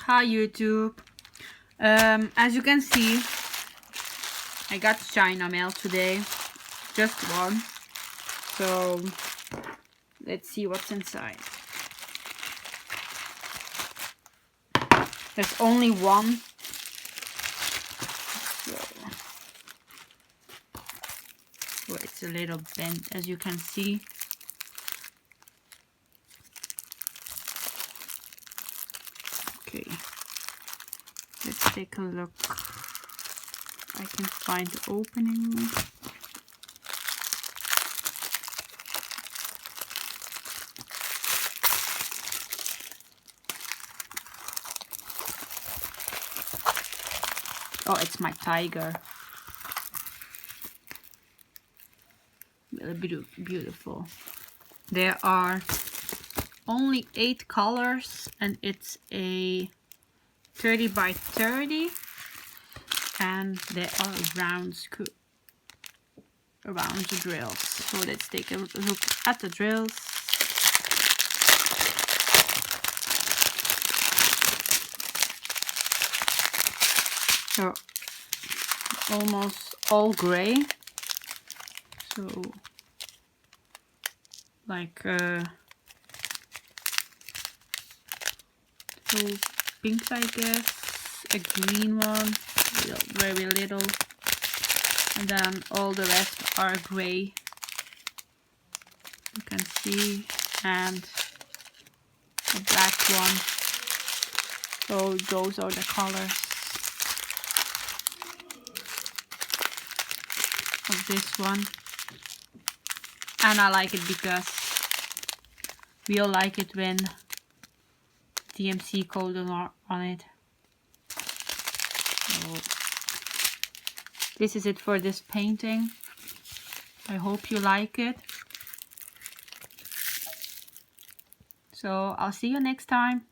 Hi YouTube. As you can see, I got China mail today, just one. So let's see what's inside. There's only one. So it's a little bent, as you can see. Okay, let's take a look. I can find the opening. Oh, it's my tiger. Really beautiful. There are only 8 colors and it's a 30 by 30 and there are rounds around the drills. So let's take a look at the drills. They're almost all gray, so like two pinks, I guess, a green one, very little, and then all the rest are gray, you can see, and a black one. So those are the colors of this one, and I like it because we all like it when DMC code on it. So this is it for this painting. I hope you like it. So I'll see you next time.